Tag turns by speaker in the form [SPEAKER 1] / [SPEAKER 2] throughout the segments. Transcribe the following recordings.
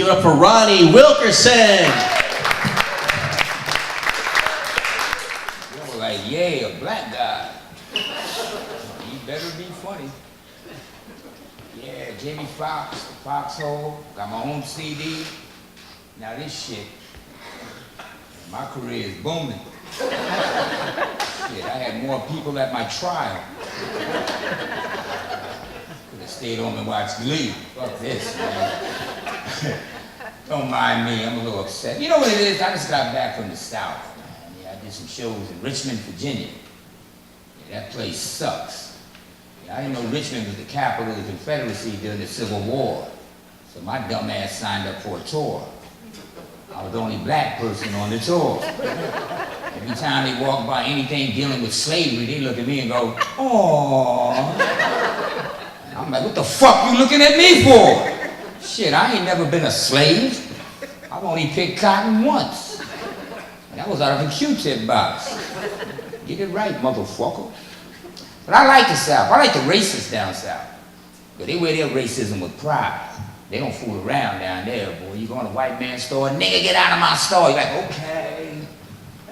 [SPEAKER 1] Give it up for Ronnie Wilkerson.
[SPEAKER 2] They were like, yeah, a black guy. He better be funny. Yeah, Jamie Foxx, the Foxhole, got my own CD. Now this shit, my career is booming. Shit, I had more people at my trial. Could have stayed home and watched Glee. Fuck this, man. Don't mind me, I'm a little upset. You know what it is? I just got back from the South, man. Yeah, I did some shows in Richmond, Virginia. Yeah, that place sucks. Yeah, I didn't know Richmond was the capital of the Confederacy during the Civil War. So my dumb ass signed up for a tour. I was the only black person on the tour. Every time they walk by anything dealing with slavery, they look at me and go, "Aww." I'm like, what the fuck you looking at me for? Shit, I ain't never been a slave. I've only picked cotton once. And that was out of a Q-tip box. Get it right, motherfucker. But I like the South. I like the racists down South. But they wear their racism with pride. They don't fool around down there, boy. You go in a white man's store, nigga, get out of my store. You're like, okay.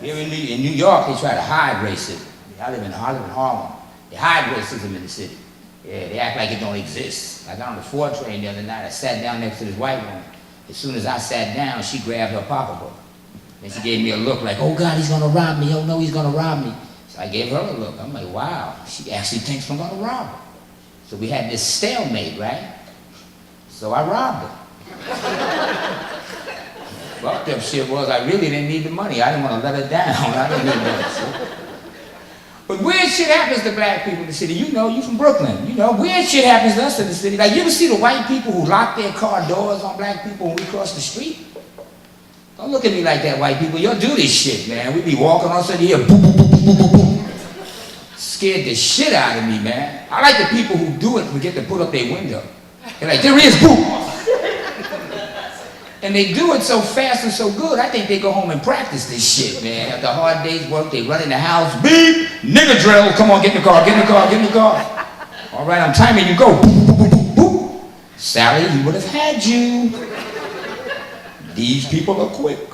[SPEAKER 2] Here in New York, they try to hide racism. I live in Harlem. They hide racism in the city. Yeah, they act like it don't exist. I got on the 4 train the other night. I sat down next to this white woman. As soon as I sat down, she grabbed her pocketbook. Then she gave me a look like, oh God, he's gonna rob me. Oh no, he's gonna rob me. So I gave her a look. I'm like, wow, she actually thinks I'm gonna rob her. So we had this stalemate, right? So I robbed her. Fucked up shit was I really didn't need the money. I didn't want to let her down. I didn't need that shit. But weird shit happens to black people in the city. You know, you from Brooklyn. You know, weird shit happens to us in the city. Like, you ever see the white people who lock their car doors on black people when we cross the street? Don't look at me like that, white people. Y'all do this shit, man. We be walking on something here, boom, boom, boom, boom, boom, boom. Scared the shit out of me, man. I like the people who do it forget to put up their window. They're like, there is, boom. And they do it so fast and so good, I think they go home and practice this shit, man. After a hard day's work, they run in the house, beep, nigga drill, come on, get in the car, get in the car, get in the car. All right, I'm timing you, go, boop, boop, boop, boop, boop. Sally, he would have had you. These people are quick.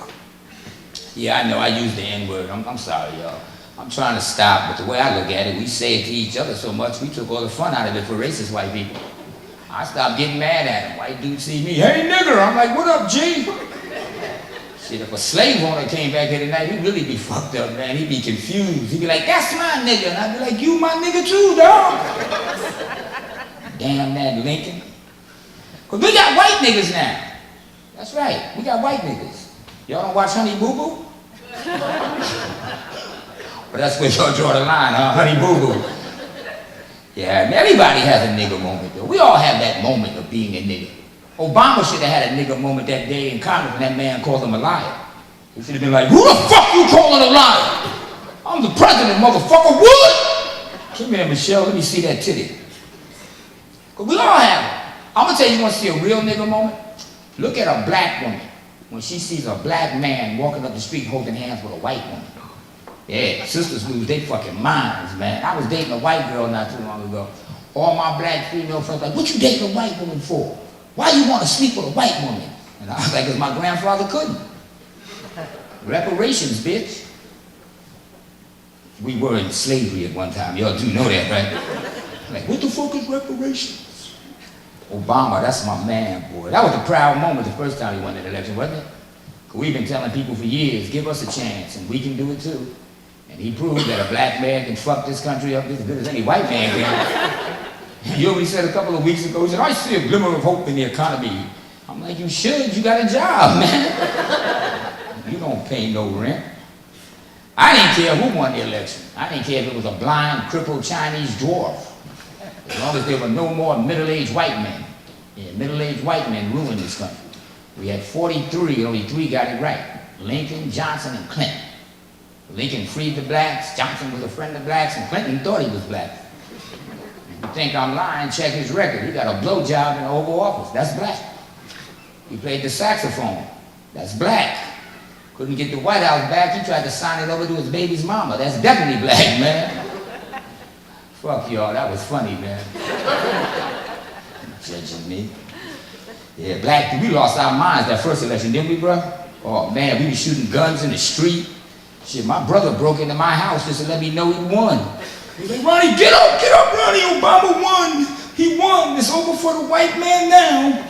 [SPEAKER 2] Yeah, I know, I use the N-word, I'm sorry, y'all. I'm trying to stop, but the way I look at it, we say it to each other so much, we took all the fun out of it for racist white people. I stopped getting mad at him. White dude see me, hey nigger, I'm like, what up, G? Shit, if a slave owner came back here tonight, he'd really be fucked up, man. He'd be confused. He'd be like, that's my nigga. And I'd be like, you my nigga too, dog. Damn that Lincoln. Cause we got white niggas now. That's right, we got white niggas. Y'all don't watch Honey Boo Boo? But that's where y'all draw the line, huh? Honey Boo Boo. Yeah, I mean, everybody has a nigga moment, though. We all have that moment of being a nigga. Obama should have had a nigga moment that day in Congress when that man called him a liar. He should have been like, who the fuck you calling a liar? I'm the president, motherfucker, what? Come here, Michelle, let me see that titty. Because we all have it. I'm going to tell you, you want to see a real nigga moment? Look at a black woman when she sees a black man walking up the street holding hands with a white woman. Yeah, sisters lose their fucking minds, man. I was dating a white girl not too long ago. All my black female friends like, what you dating a white woman for? Why you want to sleep with a white woman? And I was like, because my grandfather couldn't. Reparations, bitch. We were in slavery at one time. Y'all do know that, right? Like, what the fuck is reparations? Obama, that's my man, boy. That was a proud moment the first time he won that election, wasn't it? We've been telling people for years, give us a chance, and we can do it too. And he proved that a black man can fuck this country up as good as any white man can. You know what he said a couple of weeks ago? He said, I see a glimmer of hope in the economy. I'm like, you should, you got a job, man. You don't pay no rent. I didn't care who won the election. I didn't care if it was a blind, crippled Chinese dwarf. As long as there were no more middle-aged white men. Yeah, middle-aged white men ruined this country. We had 43, only 3 got it right. Lincoln, Johnson, and Clinton. Lincoln freed the blacks, Johnson was a friend of blacks, and Clinton thought he was black. If you think I'm lying, check his record. He got a blowjob in the Oval Office, that's black. He played the saxophone, that's black. Couldn't get the White House back, he tried to sign it over to his baby's mama, that's definitely black, man. Fuck y'all, that was funny, man. Judging me. Yeah, black people, we lost our minds that first election, didn't we, bro? Oh man, we were shooting guns in the street. Shit, my brother broke into my house just to let me know he won. He's like, Ronnie, get up, Ronnie, Obama won. He won, it's over for the white man now.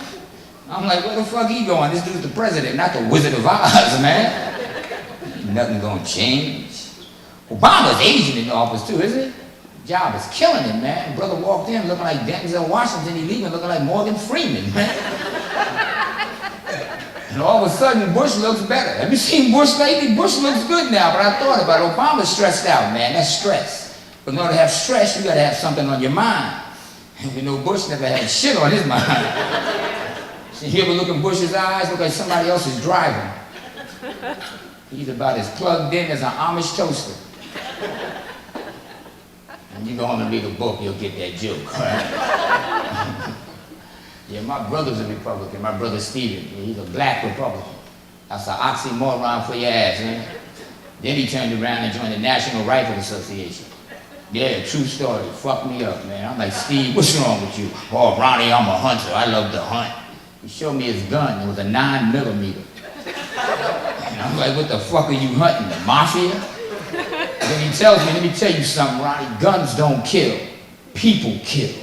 [SPEAKER 2] I'm like, where the fuck he going? This dude's the president, not the Wizard of Oz, man. Nothing gonna change. Obama's Asian in the office too, isn't it? Job is killing him, man. Brother walked in looking like Denzel Washington, he leaving looking like Morgan Freeman, man. And all of a sudden, Bush looks better. Have you seen Bush lately? Bush looks good now, but I thought about it. Obama's stressed out, man. That's stress. But in order to have stress, you gotta have something on your mind. And you know, Bush never had shit on his mind. You ever look in Bush's eyes, look like somebody else is driving. He's about as plugged in as an Amish toaster. And you go home and read a book, you'll get that joke, right? Yeah, my brother's a Republican, my brother Steven. Yeah, he's a black Republican. That's an oxymoron for your ass, man. Then he turned around and joined the National Rifle Association. Yeah, true story. Fucked me up, man. I'm like, Steve, what's wrong with you? Oh, Ronnie, I'm a hunter. I love to hunt. He showed me his gun. It was a 9mm. And I'm like, what the fuck are you hunting? The mafia? And then he tells me, let me tell you something, Ronnie. Guns don't kill. People kill.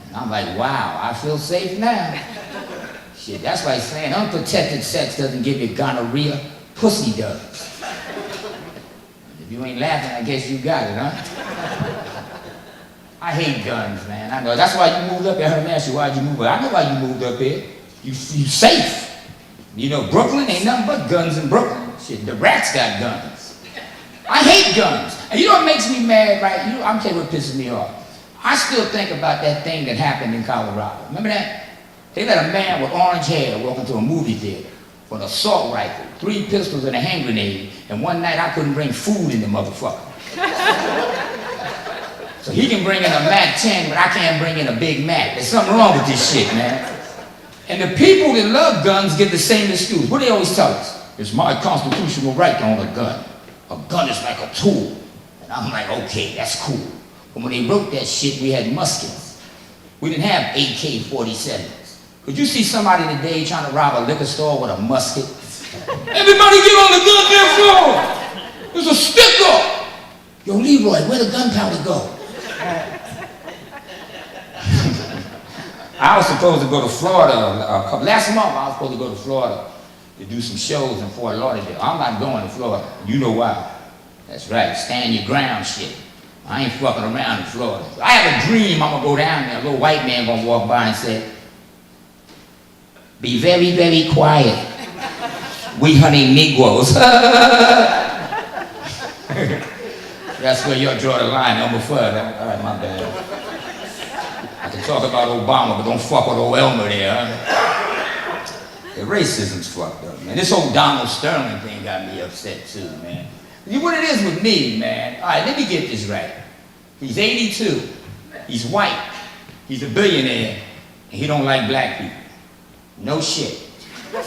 [SPEAKER 2] And I'm like, wow, I feel safe now. Shit, that's why he's saying unprotected sex doesn't give you gonorrhea. Pussy does. If you ain't laughing, I guess you got it, huh? I hate guns, man. I know. That's why you moved up here. I heard him ask you, why'd you move up? I know why you moved up here. You safe. You know, Brooklyn ain't nothing but guns in Brooklyn. Shit, the rats got guns. I hate guns. And you know what makes me mad, right? You know, I'm telling you what pisses me off. I still think about that thing that happened in Colorado. Remember that? They let a man with orange hair walk into a movie theater with an assault rifle, 3 pistols and a hand grenade, and one night I couldn't bring food in the motherfucker. So he can bring in a MAC-10, but I can't bring in a Big Mac. There's something wrong with this shit, man. And the people that love guns get the same excuse. What do they always tell us? It's my constitutional right to own a gun. A gun is like a tool. And I'm like, okay, that's cool. But when they wrote that shit, we had muskets. We didn't have AK-47s. Could you see somebody today trying to rob a liquor store with a musket? Everybody get on the goddamn floor! There's a sticker! Yo, Leroy, where'd the gunpowder go? I was supposed to go to Florida last month. I was supposed to go to Florida to do some shows in Fort Lauderdale. I'm not going to Florida. You know why? That's right. Stand your ground shit. I ain't fucking around in Florida. I have a dream I'm gonna go down there. A little white man gonna walk by and say, "Be very, very quiet. We hunting Negroes." That's where you'll draw the line, number 5. All right, my bad. I can talk about Obama, but don't fuck with old Elmer there, huh? The racism's fucked up, man. This whole Donald Sterling thing got me upset too, man. You know what it is with me, man? All right, let me get this right. He's 82. He's white. He's a billionaire. And he don't like black people. No shit. You know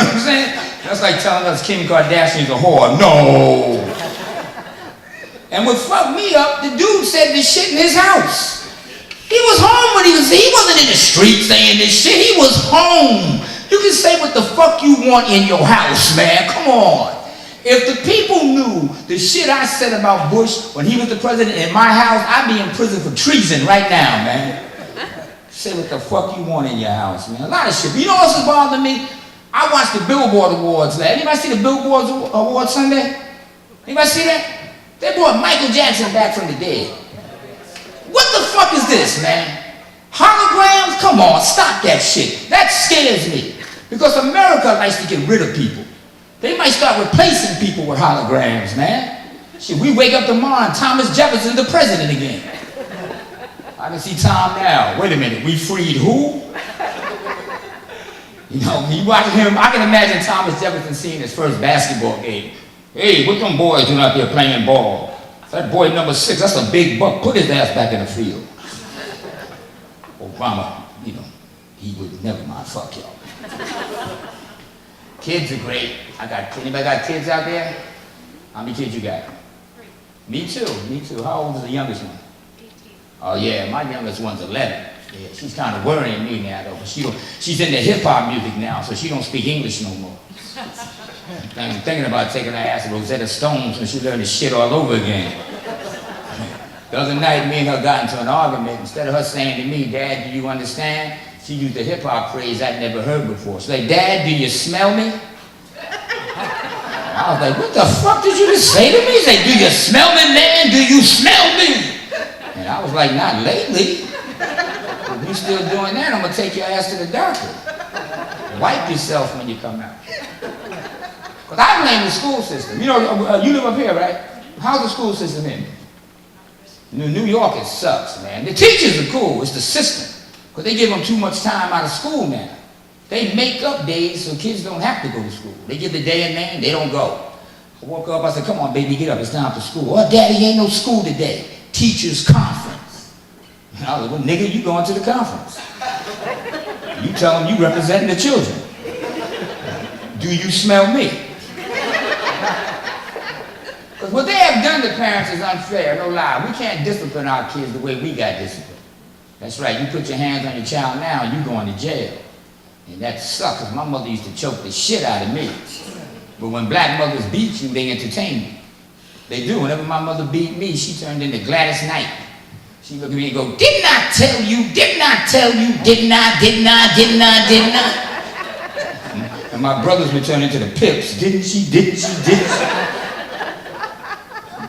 [SPEAKER 2] what I'm saying? That's like telling us Kim Kardashian's a whore. No! And what fucked me up, the dude said this shit in his house. He was home when he wasn't in the street saying this shit. He was home. You can say what the fuck you want in your house, man. Come on. If the people knew the shit I said about Bush when he was the president in my house, I'd be in prison for treason right now, man. Say what the fuck you want in your house, man. A lot of shit. You know what's bothering me? I watched the Billboard Awards. Anybody see the Billboard Awards Sunday? Anybody see that? They brought Michael Jackson back from the dead. What the fuck is this, man? Holograms? Come on, stop that shit. That scares me. Because America likes to get rid of people. They might start replacing people with holograms, man. Shit, we wake up tomorrow and Thomas Jefferson's the president again. I can see Tom now. Wait a minute, we freed who? You know, you watching him, I can imagine Thomas Jefferson seeing his first basketball game. Hey, what them boys doing out there playing ball? That boy number 6, that's a big buck. Put his ass back in the field. Obama, you know, he would never mind. Fuck y'all. Kids are great. Anybody got kids out there? How many kids you got? 3. Me too. How old is the youngest one?
[SPEAKER 3] 18.
[SPEAKER 2] Oh yeah, my youngest one's 11. Yeah, she's kind of worrying me now, though, but she's into hip-hop music now, so she don't speak English no more. I'm thinking about taking her ass to Rosetta Stone so she learned this shit all over again. The other night, me and her got into an argument. Instead of her saying to me, Dad, do you understand? She used a hip-hop phrase I'd never heard before. She's like, Dad, do you smell me? I was like, what the fuck did you just say to me? She's like, do you smell me, man? Do you smell me? And I was like, not lately. If you still doing that, I'm going to take your ass to the doctor. Wipe yourself when you come out. Because I blame the school system. You know, you live up here, right? How's the school system in? New York, it sucks, man. The teachers are cool. It's the system. Because they give them too much time out of school now. They make up days so kids don't have to go to school. They give the day a name, they don't go. I woke up, I said, come on, baby, get up. It's time for school. Oh, Daddy, ain't no school today. Teachers' conference. And I was like, well, nigga, you going to the conference. You tell them you representing the children. Do you smell me? Because what they have done to parents is unfair, no lie. We can't discipline our kids the way we got disciplined. That's right, you put your hands on your child now and you're going to jail. And that sucks, because my mother used to choke the shit out of me. But when black mothers beat you, they entertain you. They do. Whenever my mother beat me, she turned into Gladys Knight. She looked at me and go, didn't I tell you, didn't I tell you, didn't I, didn't I, didn't I, didn't I? And my brothers would turn into the Pips. Didn't she, didn't she, didn't she?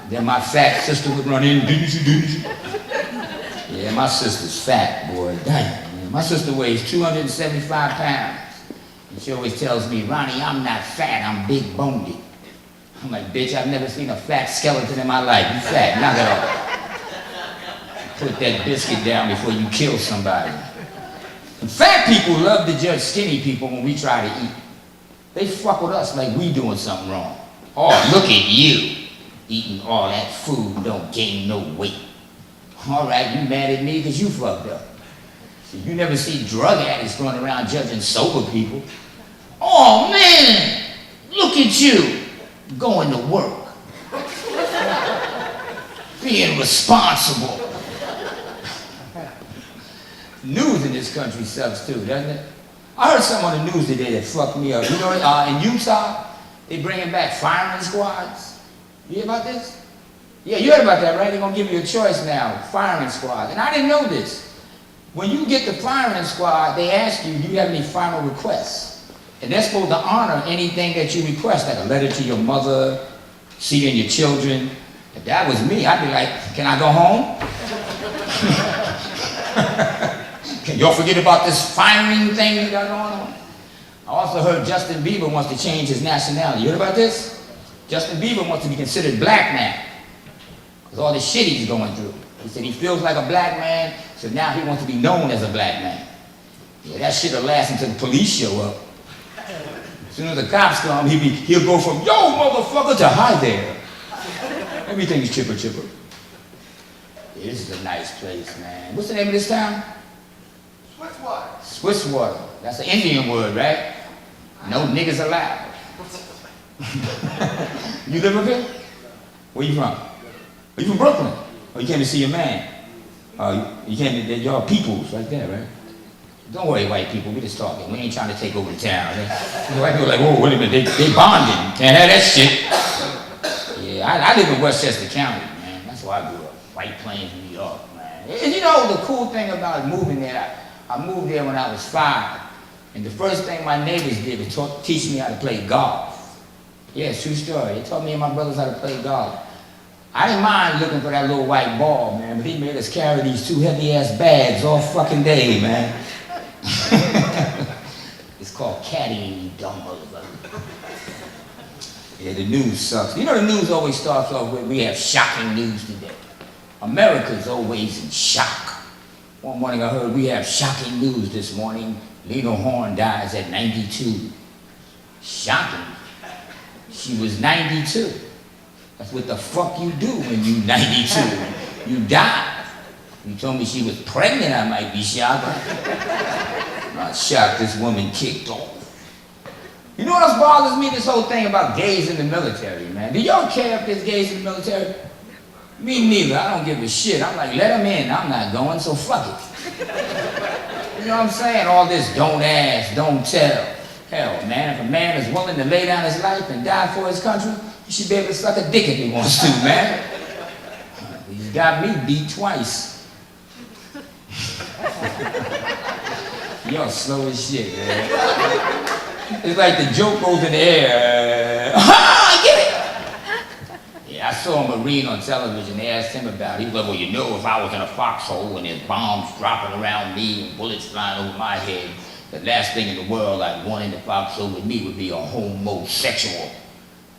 [SPEAKER 2] Then my fat sister would run in, didn't she, didn't she? Yeah, my sister's fat, boy, damn. My sister weighs 275 pounds. And she always tells me, Ronnie, I'm not fat, I'm big boned. I'm like, bitch, I've never seen a fat skeleton in my life. You fat, knock it off. Put that biscuit down before you kill somebody. And fat people love to judge skinny people when we try to eat. They fuck with us like we doing something wrong. Oh, look at you. Eating all that food, don't gain no weight. All right, you mad at me because you fucked up. See, you never see drug addicts going around judging sober people. Oh man, look at you, going to work. Being responsible. News in this country sucks too, doesn't it? I heard something on the news today that fucked me up. You know, in Utah, they bringing back firing squads. You hear about this? Yeah, you heard about that, right? They're gonna give you a choice now, firing squad. And I didn't know this. When you get the firing squad, they ask you, do you have any final requests? And they're supposed to honor anything that you request, like a letter to your mother, seeing your children. If that was me, I'd be like, can I go home? Can y'all forget about this firing thing you got going on? I also heard Justin Bieber wants to change his nationality. You heard about this? Justin Bieber wants to be considered black now. Because all the shit he's going through. He said he feels like a black man, so now he wants to be known as a black man. Yeah, that shit will last until the police show up. As soon as the cops come, he'll go from, yo, motherfucker, to hi there. Everything's chipper chipper. Yeah, this is a nice place, man. What's the name of this town?
[SPEAKER 3] Switzwater.
[SPEAKER 2] Switzwater. That's an Indian word, right? No niggas allowed. You live up here? Where you from? Are you from Brooklyn? Oh, you came to see your man. You came to, y'all peoples right there, right? Don't worry, white people, we just talking. We ain't trying to take over the town. The white people are like, whoa, wait a minute, they bonding. Can't have that shit. Yeah, I live in Westchester County, man. That's where I grew up. White Plains, New York, man. And you know, the cool thing about moving there, I moved there when I was 5. And the first thing my neighbors did was teach me how to play golf. Yeah, true story. They taught me and my brothers how to play golf. I didn't mind looking for that little white ball, man, but he made us carry these 2 heavy-ass bags all fucking day, man. It's called caddying, you dumb motherfucker. Yeah, the news sucks. You know, the news always starts off with, we have shocking news today. America's always in shock. One morning I heard, we have shocking news this morning. Lena Horne dies at 92. Shocking. She was 92. That's what the fuck you do when you 92. You die. You told me she was pregnant, I might be shocked. I'm not shocked this woman kicked off. You know what else bothers me? This whole thing about gays in the military, man. Do y'all care if there's gays in the military? Me neither. I don't give a shit. I'm like, let them in. I'm not going, so fuck it. You know what I'm saying? All this don't ask, don't tell. Hell, man, if a man is willing to lay down his life and die for his country, he should be able to suck a dick if he wants to, man. He's got me beat twice. Y'all slow as shit, man. It's like the joke goes in the air. I get it! Yeah, I saw a Marine on television. They asked him about it. He was like, well, you know, if I was in a foxhole and there's bombs dropping around me and bullets flying over my head, the last thing in the world I'd want in the foxhole with me would be a homosexual.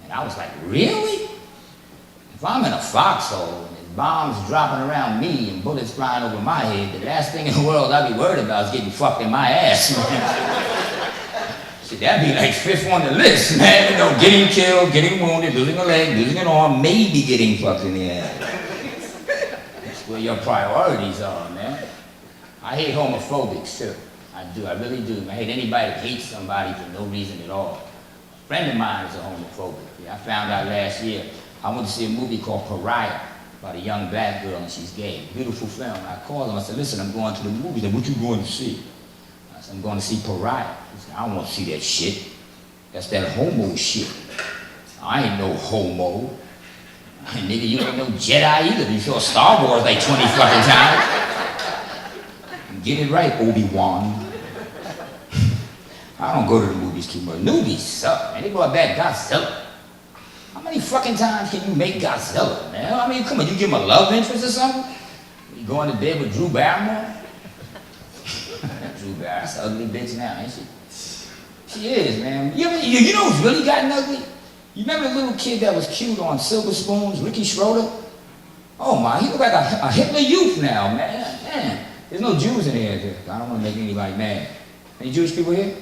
[SPEAKER 2] And I was like, really? If I'm in a foxhole and there's bombs dropping around me and bullets flying over my head, the last thing in the world I'd be worried about is getting fucked in my ass, man. Shit, that'd be like fifth on the list, man. You know, getting killed, getting wounded, losing a leg, losing an arm, maybe getting fucked in the ass. That's where your priorities are, man. I hate homophobics, too. I do, I really do. I hate anybody that hates somebody for no reason at all. A friend of mine is a homophobic. Yeah, I found out last year. I went to see a movie called Pariah about a young black girl and she's gay. Beautiful film. I called him, I said, listen, I'm going to the movie. He said, what you going to see? I said, I'm going to see Pariah. He said, I don't want to see that shit. That's that homo shit. I ain't no homo. Nigga, you ain't no Jedi either. You saw Star Wars like 20 fucking times. Get it right, Obi-Wan. I don't go to the movies too much. Movies suck, man. They brought back Godzilla. How many fucking times can you make Godzilla, man? I mean, come on, you give him a love interest or something? You going to bed with Drew Barrymore? Drew Barrymore, that's an ugly bitch now, ain't she? She is, man. You know who's really gotten ugly? You remember the little kid that was cute on Silver Spoons, Ricky Schroeder? Oh my, he look like a Hitler Youth now, man. Man. There's no Jews in here. I don't want to make anybody mad. Any Jewish people here?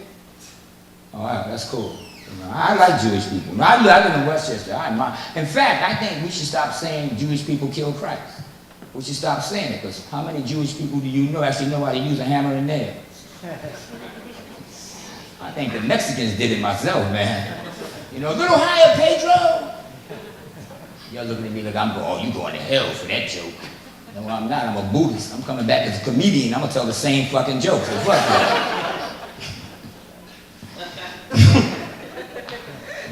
[SPEAKER 2] All right, that's cool. You know, I like Jewish people. I live in Westchester. In fact, I think we should stop saying Jewish people killed Christ. We should stop saying it, because how many Jewish people do you know actually know how to use a hammer and nail? I think the Mexicans did it myself, man. You know, a little higher, Pedro. Y'all looking at me like I'm going, oh, you going to hell for that joke. No, I'm not. I'm a Buddhist. I'm coming back as a comedian. I'm going to tell the same fucking joke. So fuck that.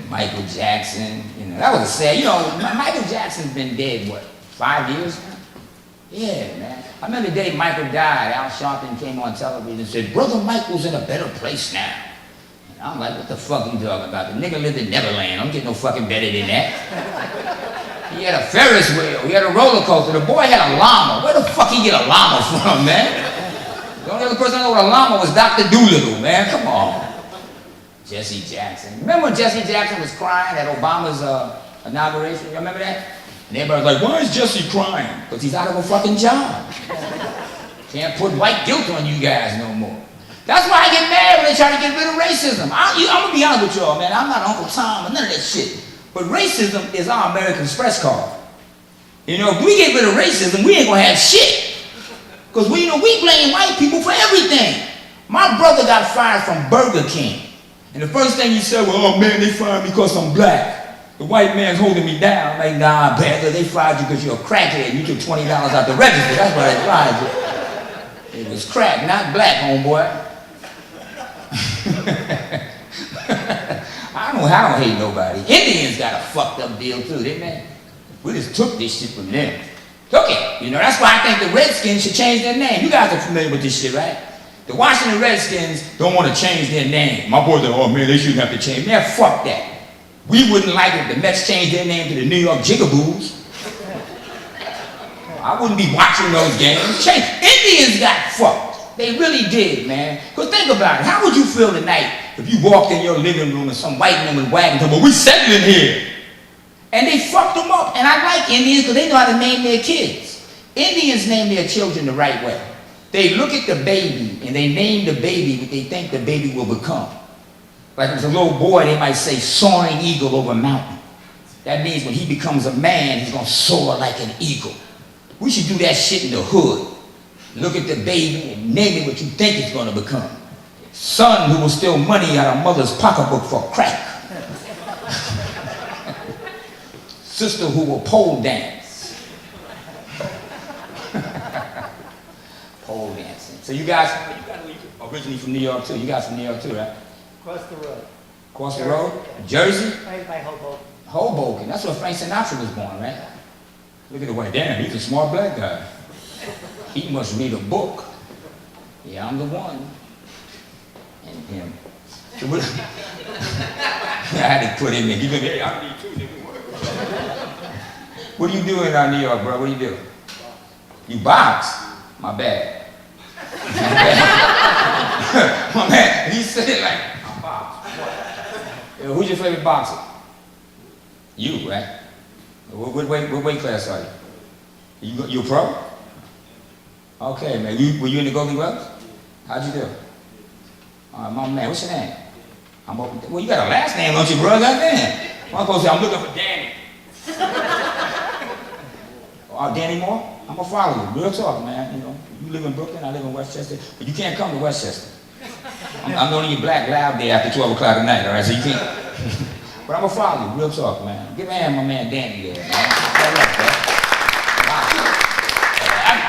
[SPEAKER 2] Michael Jackson. You know, that was a sad, you know, Michael Jackson's been dead, what, 5 years now? Yeah, man. I remember the day Michael died, Al Sharpton came on television and said, Brother Michael's in a better place now. And I'm like, what the fuck are you talking about? The nigga lived in Neverland. I don't get no fucking better than that. He had a Ferris wheel. He had a roller coaster. The boy had a llama. Where the fuck he get a llama from, man? The only other person I know with a llama was Dr. Doolittle, man. Come on. Jesse Jackson. Remember when Jesse Jackson was crying at Obama's inauguration? You remember that? And everybody was like, why is Jesse crying? Because he's out of a fucking job. Can't put white guilt on you guys no more. That's why I get mad when they try to get rid of racism. I'm going to be honest with y'all, man. I'm not Uncle Tom or none of that shit. But racism is our American Express card. You know, if we get rid of racism, we ain't gonna have shit. Because we blame white people for everything. My brother got fired from Burger King. And the first thing he said was, oh man, they fired me because I'm black. The white man's holding me down. I'm like, nah, brother, they fired you because you're a crackhead. You took $20 out the register. That's why they fired you. It was crack, not black, homeboy. I don't hate nobody. Indians got a fucked up deal too, didn't they? We just took this shit from them. Took it. You know, that's why I think the Redskins should change their name. You guys are familiar with this shit, right? The Washington Redskins don't want to change their name. My boys are, oh man, they shouldn't have to change. Man, fuck that. We wouldn't like it if the Mets changed their name to the New York Jigaboos. I wouldn't be watching those games. Indians got fucked. They really did, man. Because think about it. How would you feel tonight if you walked in your living room and some white woman wagging to them, well, we settling here. And they fucked them up. And I like Indians because they know how to name their kids. Indians name their children the right way. They look at the baby and they name the baby what they think the baby will become. Like if it's a little boy, they might say soaring eagle over mountain. That means when he becomes a man, he's going to soar like an eagle. We should do that shit in the hood. Look at the baby and name it what you think it's going to become. Son who will steal money out of mother's pocketbook for crack. Sister who will pole dance. Pole dancing. So you guys originally from New York too. You guys from New York too, right?
[SPEAKER 4] Across the road.
[SPEAKER 2] Across the road? Jersey?
[SPEAKER 4] Right by Hoboken.
[SPEAKER 2] Hoboken. That's where Frank Sinatra was born, right? Look at the way. Damn, he's a smart black guy. He must read a book. Yeah, I'm the one. And him. So what, I had to put him in. He look, hey, I need two, nigga. What do you do in New York, bro? What do you do? You box? My bad. My man, he said it like, I box. What? Who's your favorite boxer? You, right? What weight class are you? You a pro? Okay, man. Were you in the Golden Gloves? How'd you do? All right, my man. What's your name? Well, you got a last name, don't you, bro? Goddamn. I'm supposed to say, I'm looking for Danny. Danny Moore? I'm gonna follow you. Real talk, man. You know, you live in Brooklyn, I live in Westchester, but you can't come to Westchester. I'm the only black loud there after 12 o'clock at night, all right? So you can't. But I'm gonna follow you. Real talk, man. Give a hand, my man Danny there, man.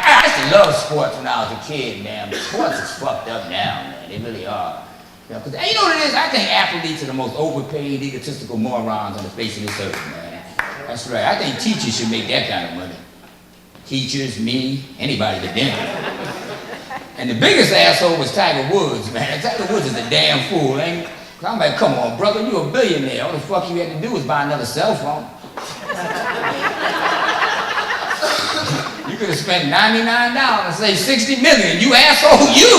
[SPEAKER 2] I used to love sports when I was a kid, man. But sports is fucked up now, man. They really are. You know what it is? I think athletes are the most overpaid, egotistical morons on the face of this earth, man. That's right. I think teachers should make that kind of money. Teachers, me, anybody but them. And the biggest asshole was Tiger Woods, man. Tiger Woods is a damn fool, ain't he? I'm like, come on, brother, you a billionaire. All the fuck you had to do was buy another cell phone. You could have spent $99 and saved $60 million. You asshole, you!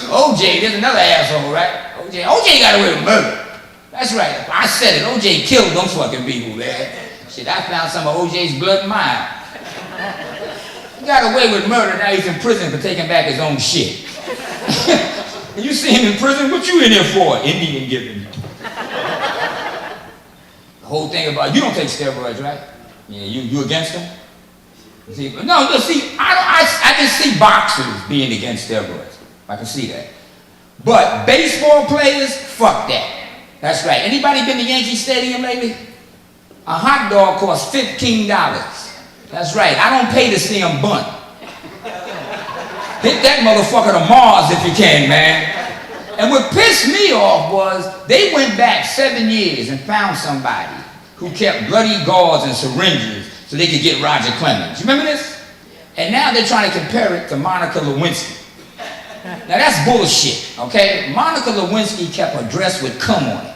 [SPEAKER 2] OJ, there's another asshole, right? OJ got away with murder. That's right. I said it. OJ killed them fucking people, man. Shit, I found some of OJ's blood in mine. He got away with murder. Now he's in prison for taking back his own shit. And you see him in prison, what you in there for? Indian giving. The whole thing about, you don't take steroids, right? Yeah, you against them? See, no, look, see, I can see boxers being against steroids. I can see that. But baseball players, fuck that. That's right. Anybody been to Yankee Stadium lately? A hot dog costs $15. That's right. I don't pay to see them bunt. Hit that motherfucker to Mars if you can, man. And what pissed me off was they went back 7 years and found somebody who kept bloody gauze and syringes so they could get Roger Clemens. You remember this? And now they're trying to compare it to Monica Lewinsky. Now that's bullshit, okay? Monica Lewinsky kept her dress with cum on it.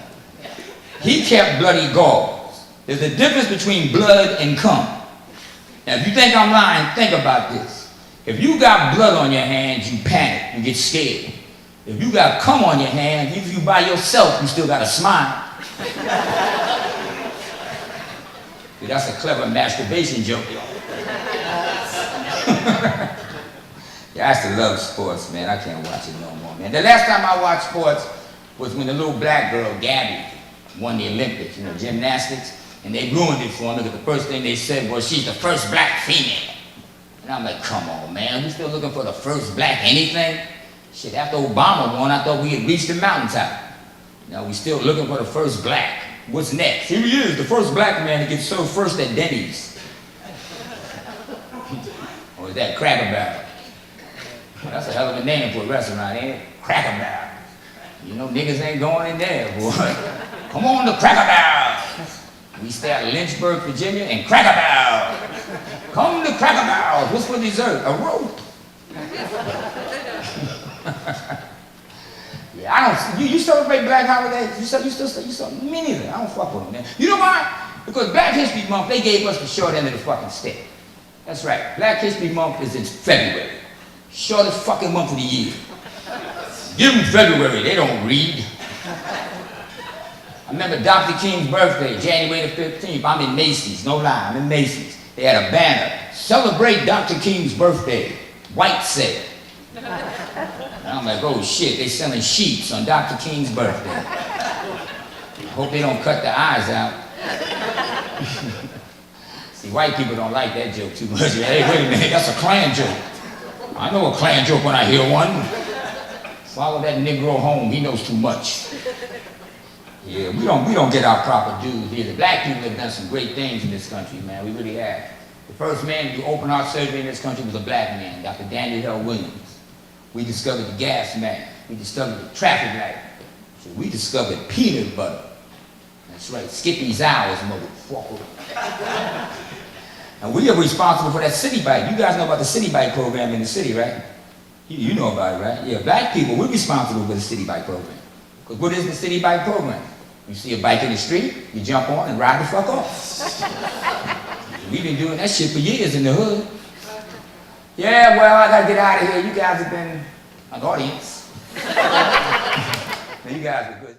[SPEAKER 2] He kept bloody gauze. There's a difference between blood and cum. Now if you think I'm lying, think about this. If you got blood on your hands, you panic, you get scared. If you got cum on your hands, if you by yourself, you still got a smile. See, that's a clever masturbation joke, y'all. Yeah, I used to love sports, man. I can't watch it no more, man. The last time I watched sports was when the little black girl, Gabby, won the Olympics, you know, gymnastics, and they ruined it for her. Look at the first thing they said was, she's the first black female. And I'm like, come on, man, we still looking for the first black anything? Shit, after Obama won, I thought we had reached the mountaintop. Now we still looking for the first black. What's next? Here he is, the first black man to get served first at Denny's. Or is that Cracker Barrel? That's a hell of a name for a restaurant, ain't it? Cracker Barrel. You know, niggas ain't going in there, boy. Come on to Cracker Barrel. We stay at Lynchburg, Virginia, and Cracker Barrel. Come to Cracker Barrel. What's for dessert? A rope. Yeah, I don't. You celebrate Black holidays? You still me neither. I don't fuck with them, man. You know why? Because Black History Month, they gave us the short end of the fucking stick. That's right. Black History Month is in February. Shortest fucking month of the year. Give them February. They don't read. I remember Dr. King's birthday, January the 15th. I'm in Macy's. No lie. I'm in Macy's. They had a banner. Celebrate Dr. King's birthday. White sale. And I'm like, oh shit, they selling sheets on Dr. King's birthday. Hope they don't cut the eyes out. See, white people don't like that joke too much. Hey, wait a minute, that's a Klan joke. I know a Klan joke when I hear one. Follow that Negro home, he knows too much. Yeah, we don't get our proper dues either. Black people have done some great things in this country, man. We really have. first man to do open heart surgery in this country was a black man, Dr. Daniel L. Williams. We discovered the gas mask. We discovered the traffic light. So we discovered peanut butter. That's right, Skippy's hours, motherfucker. And we are responsible for that city bike. You guys know about the city bike program in the city, right? You know about it, right? Yeah, black people, we're responsible for the city bike program. Because what is the city bike program? You see a bike in the street, you jump on and ride the fuck off. We've been doing that shit for years in the hood. Yeah, well, I gotta get out of here. You guys have been an audience. Now, you guys are good.